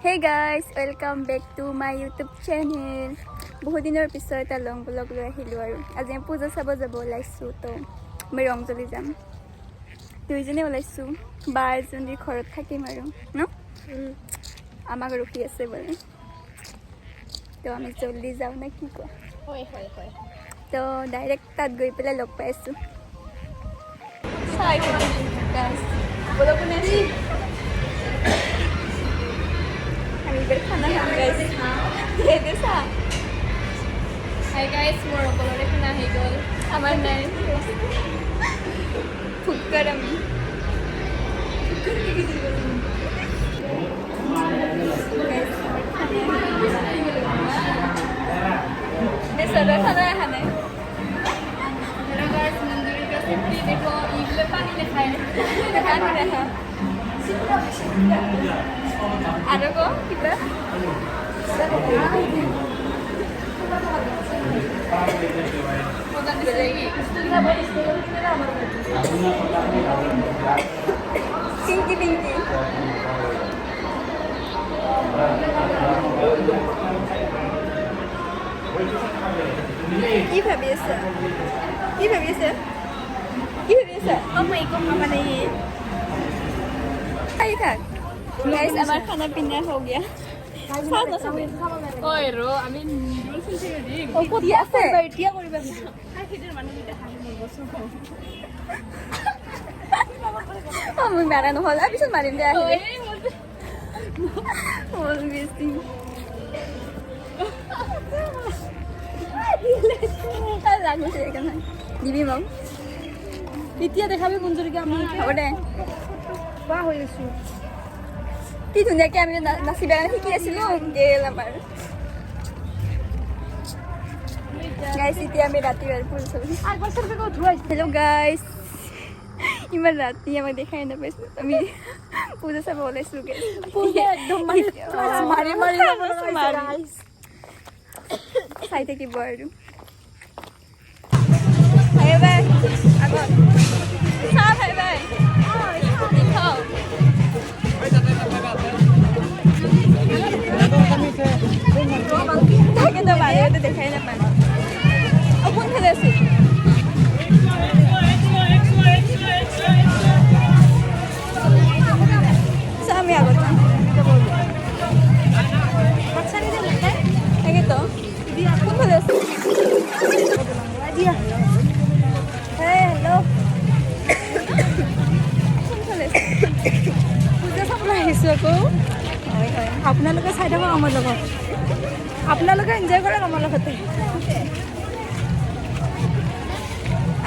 Hey guys, welcome back to my YouTube channel. বহুত দিনৰ পিছত এটা লং ব্লগ লৈ আহিলো আৰু আজি আমি পূজা চাব যাব ওলাইছো তো আমি ৰংজলি যাম দুইজনে ওলাইছো বা এজনীৰ ঘৰত থাকিম আৰু ন আমাক ৰখি আছে বোলে তো আমি জলদি যাওঁ না কি কোৱা হয় হয় হয় তো ডাইৰেক্ট তাত গৈ পেলাই লগ পাইছো চাই গাইস বলো কোনে আছে আমি বের খানা খাম গাইস ये देखा Hi guys, more color na higol. আমার নাই ফুটকার আমি बेसर खाना है खाने Hello guys, मंदिर का सेफ्टी देखो इगले पानी दिखाए पानी रहा आरो को किबा पिंकी पिंकी কি ভাবি আছে কি ভাবি আছে কি ভাবি আছে ও মাই গড মামা নাই খাই থাক গাইস আমার খানা পিনা हो गया খাও না সবাই Oi ro, আমি নিউডলস থেকে দিই ও কোটি আছে ইটিয়া কৰিবা খাই খেদেৰ মানুহটা হাঁহি মৰবছো আমি মারা নহল আর পিছত মারিম দে আহিলে এই মতে বল বেশি আর লাগছে এখানে দিবি মম ইটিয়া দেখাবে মঞ্জুরিকে আমি হ'ব দে বা হৈ আছো কি ধুনীয়াকে আমি নাচিবা শিকি আছিলো গেল আমাৰ গাইস এতিয়া আমি ৰাতি ফুল চলি আৰ বছৰ থেকে ধুই হেল্ল' গাইস ইমান ৰাতি আমাক দেখাই নাপাইছো আমি পূজা চাব ওলাইছো গাইস পূজা একদম মাৰি মাৰি গাইস চাই থাকিব আৰু হাই বাই আগত চাহ হাই বাই দেখাও তাকে তো বাহিৰতে দেখাই নাপায় কোনফালে আছে আমি আগত তাকেতো কোনফালে আছে হেল্ল' কোনফালে আছে পূজা চাবলৈ আহিছোঁ আকৌ হয় হয় আপোনালোকে চাই থাকক আমাৰ লগত আপোনালোকে এনজয় কৰক আমাৰ লগতে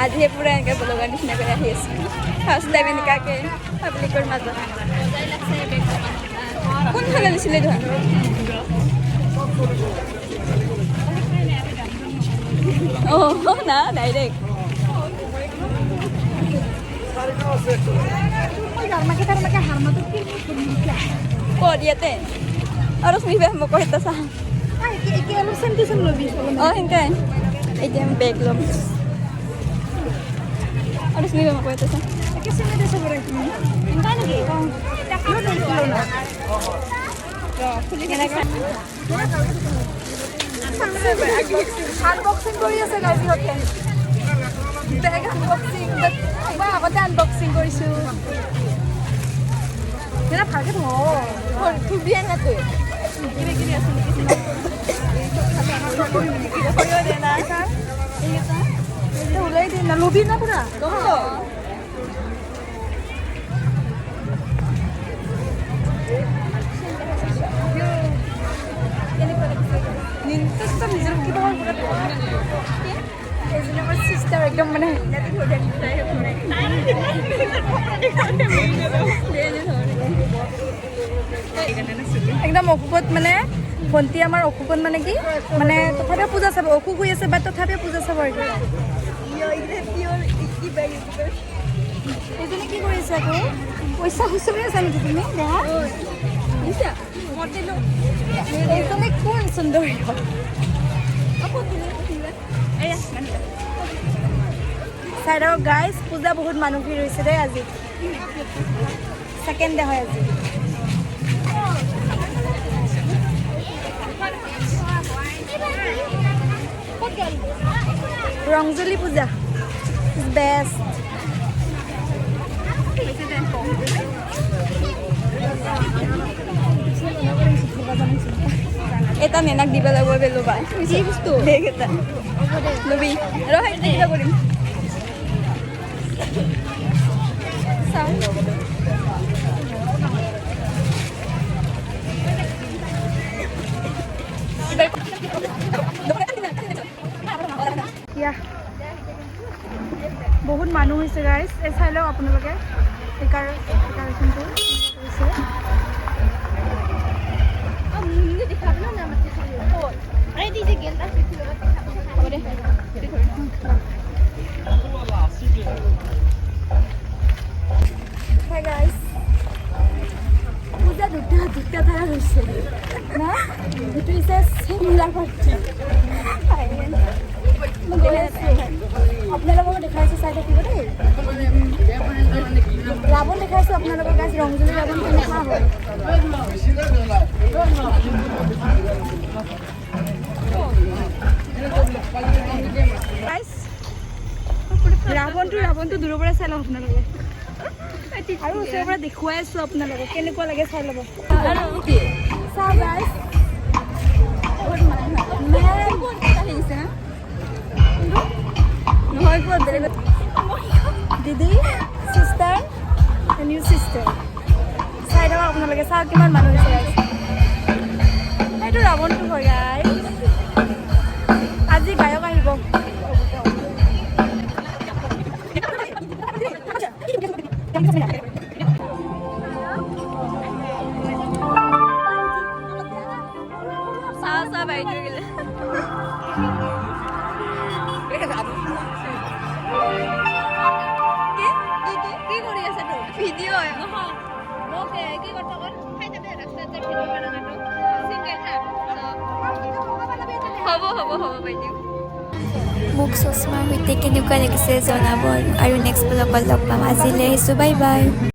আজিহে পুৰা এনেকৈ ব্লগাৰ নিচিনা কৰি আহি আছোঁ ফাৰ্ষ্ট টাইম এনেকুৱাকৈ পাব্লিকৰ মাজত কোনফালে দিছিলে ধৰা অঁ না ডাইৰেক্ট ক'ত ইয়াতে আৰু স্মিবা মোক কৈ এটা চাহ অঁ সেনেকৈ এতিয়া আমি বেগ ল'ম আৰু স্মিবা মোক কৈ এটা চাহ আনবক্সিং কৰি আছে গাইজহঁতে বেগ আনবক্সিং মই আগতে আনবক্সিং কৰিছোঁ সেটা ভালকৈ খুবিয়ে না তুই কিবা কিবি আছে নেকি সৰিয়হ দে না ওলাই দিম না লবি না পুৰা নিজৰ কিবা এজনী আমাৰ চিষ্টাৰ একদম মানে একদম অসুখত মানে ভণ্টি আমাৰ অসুখত মানে কি মানে তথাপিও পূজা চাব অসুখ হৈ আছে বা তথাপিও পূজা চাব এইজনী কি কৰিছে আকৌ পইচা খুচৰি আছা নেকি তুমি দেহা এইজনী কোন সুন্দৰী চাই থাকক গাইজ পূজা বহুত মানুহ ভিৰ হৈছে দেই আজি সেকেন্ড ডে হয় আজি ৰংজলি পূজা বেষ্ট। এটা নেনাক দিব লাগিব বেলবা কি বস্তু বেগ এটা লবি আৰু হাইতে কিবা কৰিম চাও বহুত মানুহ হৈছে গাইজ এই চাই লওক আপোনালোকে ডেকাৰেশ্যনটো হৈছে পূজা দুটা ধাৰা হৈছে না এইটো হৈছে চিমলা পাৰ্টি আপোনালোকক দেখাইছোঁ চাই থাকিব দেই ৰাৱণ দেখাইছোঁ আপোনালোকৰ গাছ ৰংজলী ৰাৱণ কেনেকুৱা হয় ৰাৱণটো দূৰৰ পৰা চাই লওক আপোনালোকে আৰু ওচৰৰ পৰা দেখুৱাই আছোঁ আপোনালোকক কেনেকুৱা লাগে চাই ল'ব দিদি চিষ্টাৰ নিউ চিষ্টাৰ চাই থাকক আপোনালোকে চাওক কিমান মানুহ হৈছে এইটো ৰাৱণটো হয় গাই আজি গায়ক আহিব চাহ বাইদেউ গেলে কি কৰি আছে তো ভিডিঅ হ'ব বাইদেউ মোক চশমাৰ সৈতে কেনেকুৱা লাগিছে জনাব আৰু নেক্সট ব্লগত লগ পাম আজিলৈ আহিছোঁ বাই বাই